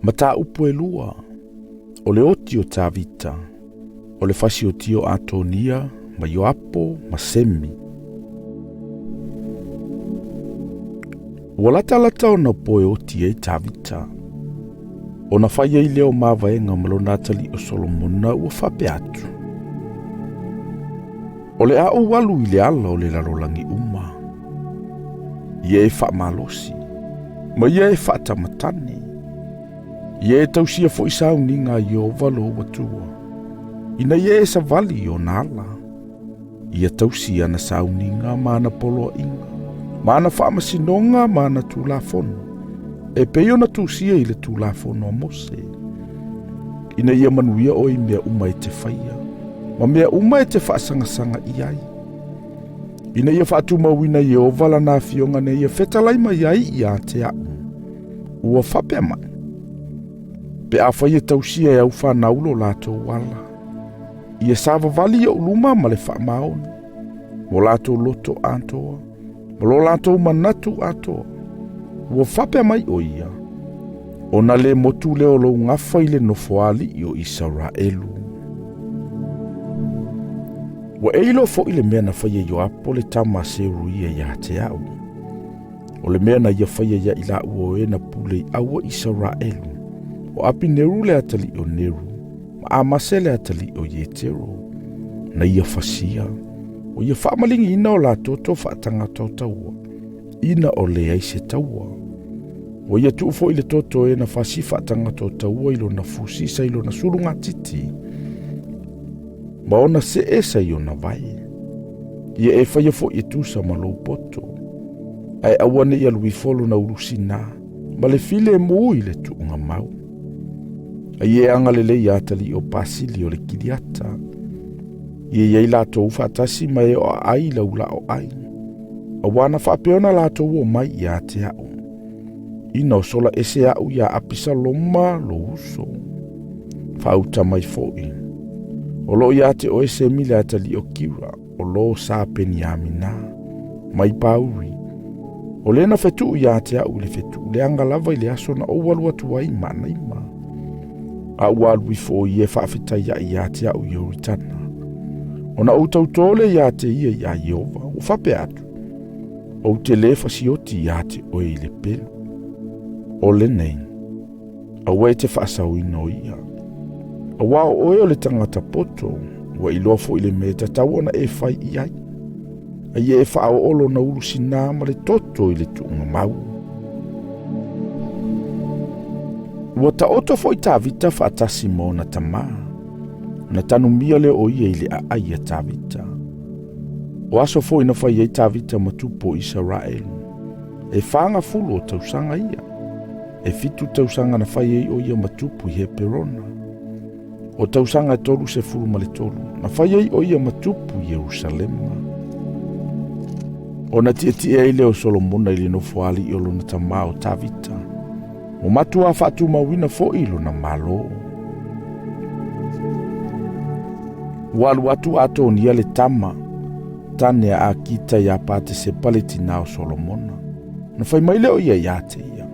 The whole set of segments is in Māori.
Mata upu e lua, o le oti o tavita, o le fasi o tio Antonia, ma Yoapo, ma Semi. Ua lata o na poe oti e tavita, o na whaia i leo mawaenga malona atali o Solomona ua whape atu. O le au walu i le ala o le larolangi uma. Ia e wha malosi, ma ia e wha tamatani. Ia e tausia fo isau ni ngā Iova lo watua. Ina ia e savali o nala. Ia tausia na sau ni ngā mana polo inga. Mana wha masinonga mana tūlafono. E peo na tūsia i le tūlafono a Mose. Ina ia manuia o i mea uma e te whaia. Ma mea uma e te whaasanga iai. Ina ia whaatumawina Iova la nā fionga ne ia whetalaima iai i a te au. Ua whapea mai. Pe a whaia tausia e au whanaulo lātou wala. Ia sāwa vali o uluma ma le whaamaoni. Mo lātou loto atoa. Mo lo lātou manatu atoa. Ua whapea mai o ia. O na le motu leo lo ngafa i le nofoali i o Israelu. Wa eilo fo ile mea na whaia Yoapo le tama seru ia te au. O le mea na ia whaia ia ila ua e na pule i aua Israelu. O api neru le atali o neru. Ma amase le atali o Yetero. Na ia fasia. O ia whaamalingi ina o la toto whaatanga tautaua. Ina o le aise taua. O ia tuufo ile toto e na fasi whaatanga tautaua ilo na fusisa ilo na surunga titi. Ma ona se esa i ona vai. Ia e whaia fo i tusa ma lou poto. Ai awane i alui folo na urusina. Ma le file mui le tuunga mau. Ai e anga lele i atali o pasili o le kiriata. Ia iei lato ufatasi ma e o ai laula o ai. Awana whapeona lato o mai i a te au. Ina o sola ese au ia apisa loma lo uso. Whauta mai foi. O lo ia te o ese mile atali o kira. O lo sa peni amina. Mai pauri. O lena fetu ia te au le fetu. Le anga lava i le aso na owalu atu ai mana ima. A walu fo ie whaafita ia te au i oritana. O na utautole ia te ia Iova. O whape atu. O te le fasioti ia te o i le pelu. O le nei. A wei te whaasauina o ia. A wao oe o le tangata poto. Wa i lofo i le meta tawana e whai iai. A ie e whao olo na uru sina ma le toto i le tuunga mau. Ua ta oto fo i ta vita whaatasi mo na tama. Na tanu mia le o ia i le aia ta vita. O aso fo i na whai i ta vita ma tupo Israel. E whaanga fulu o tausanga ia. E fitu tausanga na whai i o ia ma tupu i he perona. O tausanga e tolu se fulu ma le tolu. Na whai i o ia ma tupu i Jerusalema. O na tia ile o Solomona ili no fuali i olo na tama o ta vita. O matua whatu mawina fo ilo na malo. Walu atu ato ni ale tama. Tane a kita ya pate se paletina o Solomona. Na whai maile o ia te ia.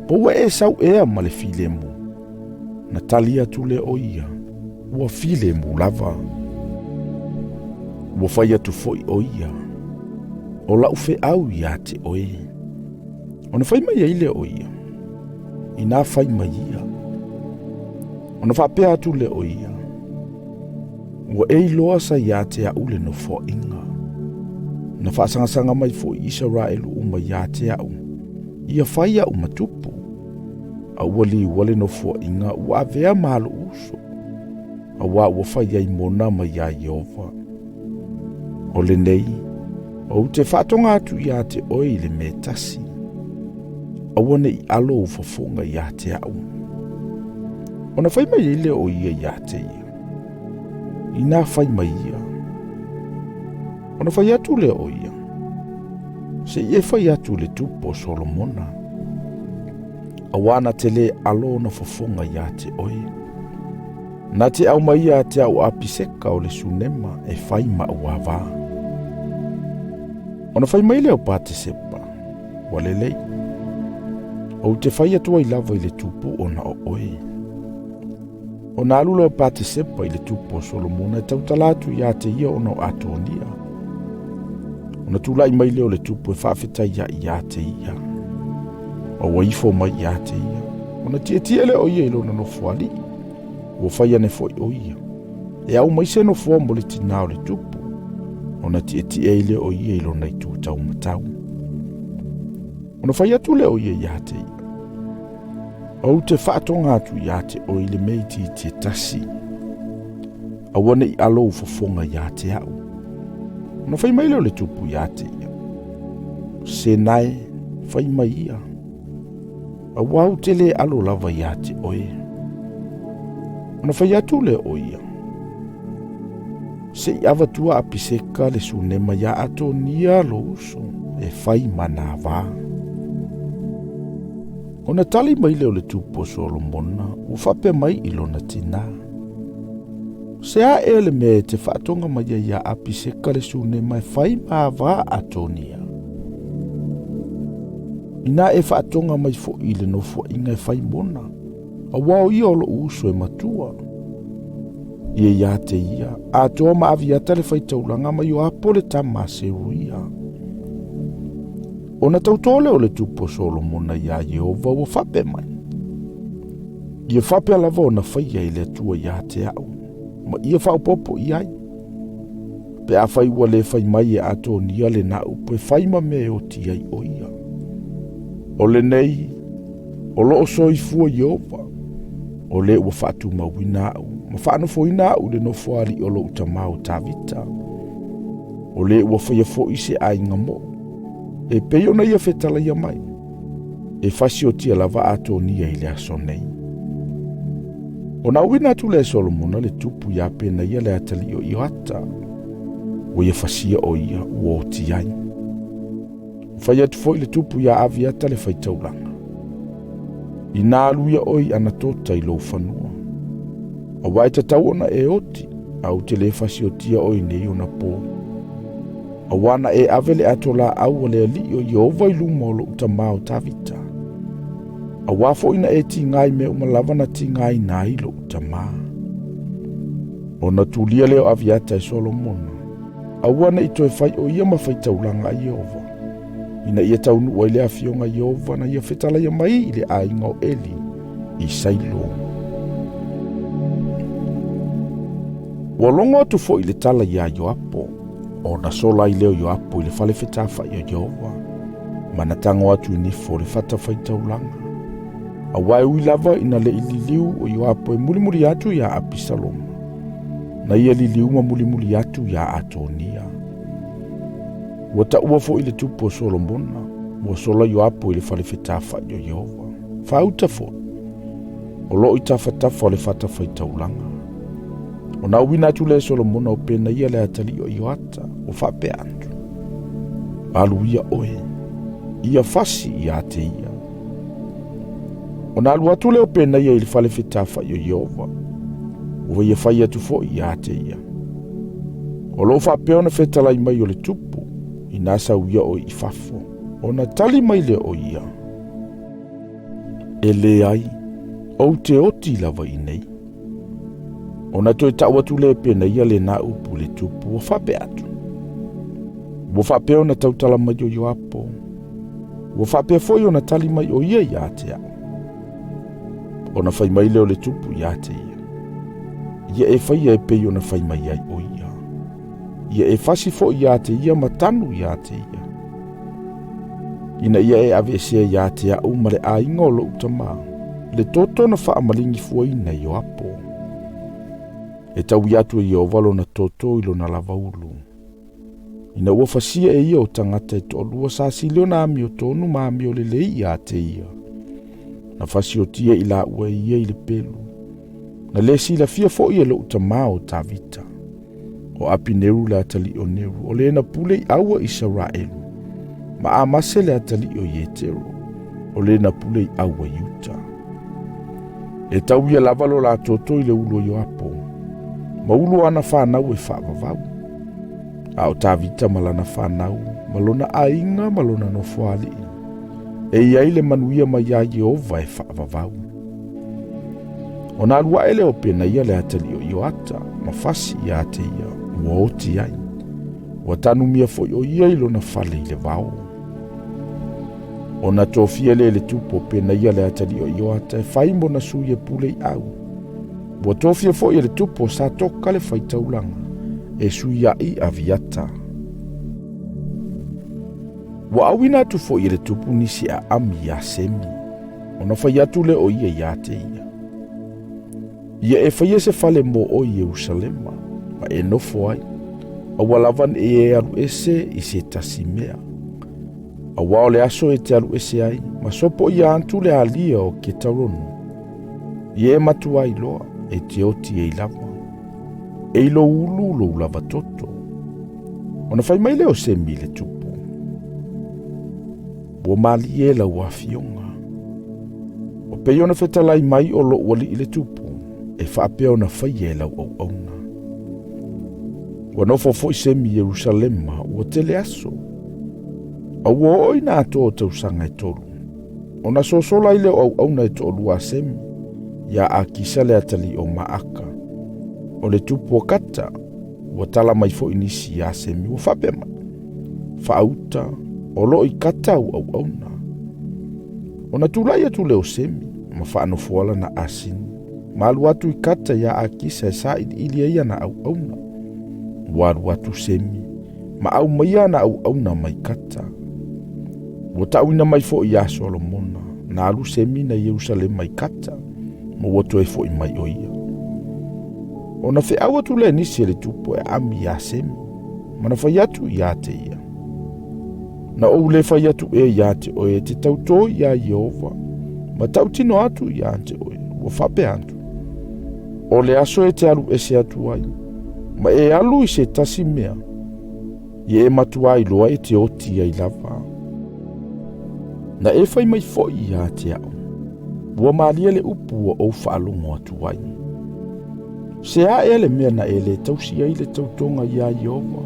Po e sau ea ma le file mu. Na talia tu le o ia. Ua file mu lava. Ua whai atu foi o ia. O la ufe au ia te oe. O na whai mai ile o ia. I nā whai mai ia. O na whapea atu le o ia. Ua e iloa sa ia te au le no fo inga. Na whaasangasanga mai fo Israelu uma ia te au. Ia whai au matupu. A wali wale no fo inga ua avea mahalo uso. A ua whai ai mona mai ia Iova. O le nei. O te whaatonga atu ia te oe le me tasi. Awane i alo ufafonga ia te au. O na whai mai ile o ia te ia. I nā whai mai ia. O na whai atu le o ia. Se ie whai atu le tupo Solomona. Awana te le alo na fafonga ia te oe. Na te au mai ia te au apiseka o le sunema e whai ma uawa. O na whai mai leo pāte sepa. Walelei. O te whaia tua I lava I le tupu o na o oe. O na alula o pate sepa I le tupu o Solomona e tautalatu I a te ia o na o atonia. O na tula I mai leo le tupu e whaafetai I a te ia. O waifo mai I a te ia. O na tia le o ia ilo na no fuali. O whaia ne foi o ia. E au mai se no fua mo le tinao le tupu. O na tia ile o ia ilo na I tu tau matau. O na whaia tu le o ia I a te ia. O te whaatonga atu I a te o ile meiti te tasi. A wane I alo ufofonga I a te au. O na whai mai leo le tupu I a te ia. Se nai, whai mai ia. A wau te le alo lava I a te oe. O na whai atu le o ia. Se I avatua apiseka le sunema ia ato nia lo uso e whai mana vaa. O na tali mai leo le tupu o Solomona, o whape mai ilo na tina. Se a ele me te whaatonga mai ia api se kare sune mai whai mawa atonia. Ina e whaatonga mai fo ile no fo inga e whai mona. A wao ia olo uso e matua. Ie ia te ia, a toa ma aviata le Faitaulanga mai o apole tama se ruia. O na tautole o le tupu o Solomona ia Jehova o whape mai. Ia whape alava o na whaia I le atua ia te au. Ma ia whaupopo I ai. Pe a whai ua le whai mai e ato nia le na upe whai ma me o ti ai o ia. O le nei, o loo soi fua Jehova. O le ua whatu mawina au. Ma whaano foina au le no whaari o lo utamau tavita. O le ua whaia fo ise a inga mo. E peo na ia whetala ia mai. E whasi o tia lava ato nia I le aso nei. O na uina atu le Solomona le tupu ia pena ia le atali o iwata. O ia whasia o ia ua o ti ai. Whai atu foi le tupu ia aviata le Faitaulanga. I nā aluia oi ana tota I lo whanua. A wai tatau ona e oti, au te le whasi o tia oi nei o na pō. A wana e avele atola au le ali o Jehova I luma o lo utamau tavita. A wafo ina e ti ngai me umalava na ti ngai na I lo utama. O na tulia leo aviata I Solomona. A wana I toe whai o ia mawhaitaulanga I Jehova. Ina ia taunu o ile afionga Jehova na ia whetala ia mai I le ainga o Eli I Sailo. Walongo atu fo I le tala ia Joapo. O na sola I leo Joapo I le whale whetafa I Jehova. Mana tango atu I nifo le whata Faitaulanga. A wai ui lava ina le ililiu o Joapo e mulimuli atu ia Abisalom. Na ia liliu ma mulimuli atu ia Atonia. Wata ua fo I le tupu o Solomona. Ua sola Joapo I le whale whetafa I Jehova. Whauta fo. O lo I tawhatafa o le whata Faitaulanga. O na uina atu le Solomona o pena ia le atali o Ioata o whape antu. Alu ia oe. Ia fasi ia te ia. O na alu atu le o pena ia I le whale whetafa I Jehova. O ia whai atu fo ia te ia. O lo whape ona whetala I mai o le tupu. I nasa uia o I fafo. O na tali mai le o ia. E le ai. O te oti lava I nei. O na toi tau atu le pena ia le na upu le tupu o whape atu. Wo whape o na tautala mai o Joapo. Wo whape foi o na tali mai o ia ia te au. O na whai mai leo le tupu ia te ia. Ia e whai e pei o na whai mai ai o ia. Ia e whasi fo ia te ia matanu ia te ia. Ina ia e avesea ia te au ma le a inga o lo utama. Le toto na wha amalingi fua ina Joapo. E tau iatu e Jehova lo na toto ilo na lava ulu. Ina ua whasia e ia o tangata e tolua sa silio na ami o tonu ma ami o le lei ia te ia. Na whasi o tia I la ua ia I le pelu. Na le sila fia fo ia lo utama o tavita. O api neru la atali o neru. O le na pule I aua Israelu. Ma amase le atali o Yetero. O le na pule I aua Yuta. E tau ia lavalo la toto I le ulo Joapo. Ma ulu ana whanau e whaavavau. A o tavita malana whanau, malona ainga malona no whaali. E iai le manuia mai ia Jehova e whaavavau. O nā lua ele o pena ia le atali o ioata, mawhasi ia te ia, ua oti ai. Ua tanu mia fo o ia ilo na fale i le vao. O na tofia le tupu o pena ia le atali o ioata e whaimbo na sui e pule i au. Ua tofia fo i le tupu o sa toka le Faitaulanga, e sui a i aviata. Ua awina atu fo i le tupu nisi a ami a semi, o na whai atu le o ia te ia. Ia e whaia se fale mo o Yerusalema, ma e nofo ai. Awa lavan e alu ese i se tasimea. Awa o le aso e te alu ese ai, ma sopo ia antu le alia o ke tauronu. Ia e matua i loa, e te oti e lava. E ilo ulu lo lava toto. Ona whai mai leo se mi le tupu. Bua mali e la ua fionga. O pe ona fetalai mai o lo wali i le tupu. E whaapea ona whai e lau au auna. Ua nofo fo i semi Jerusalema ua tele aso. Aua oi nā ato o tausanga e tolu. Ona sosola i leo au auna e tolu a semi. Ia a kisale atali o maaka. O le tupu o kata. Ua tala mai fo inisi a semi ua whapea mai. Whaauta o lo i kata au auna. Ona tūlai atu leo semi. Ma whaanofuala na asini. Malu atu i kata ia a kisa e sa ilia ia na au auna. Waru atu semi. Ma au maia na au auna mai kata. Ua tauina mai fo i a Solomona. Na alu semi na Jerusalem mai kata. Ma watu e fo i mai o ia. Ona fe au atu le nisi le tupu e ami a semi. Mana fai atu i a te ia. Na ou le fai atu e i a te oe te tauto i a Jehova. Ma tautino atu i a te oe. Ua whape atu. O le aso e te alu ese atu ai. Ma e alu i se tasi mea. Ie e matua i loa e te oti ai lava. Na e fai mai foi i a te au. Ua maalia le upu o au whaalongo atu ai. Se a e le mea na e le tausi ai le tautonga i a Jehova.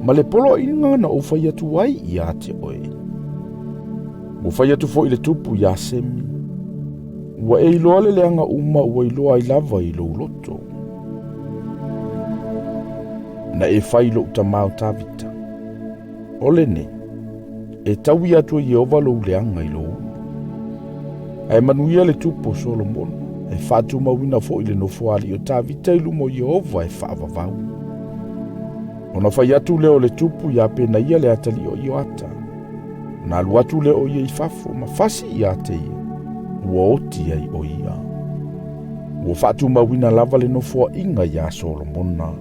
Ma le polo inga na o fai atu ai i a te oe. Ua fai atu fo i le tupu i a semi. Ua e iloa le leanga uma ua iloa i lava i lo uloto. Na e fai lo utamau tavita. Ole ne, e taui atu Jehova lo leanga i lo ulu. E manuia le tupo Solomon, e fatu mawina fo i le nofoali o tavita i lumo Jehova e whaavavau. Ona fai atu leo le tupu ia pena ia le atali o ioata. Na alu atu leo ia i fafo, ma fasi ia te ia. Ua oti ai o ia. Ua fatu mawina lava le nofoa inga ia Solomona.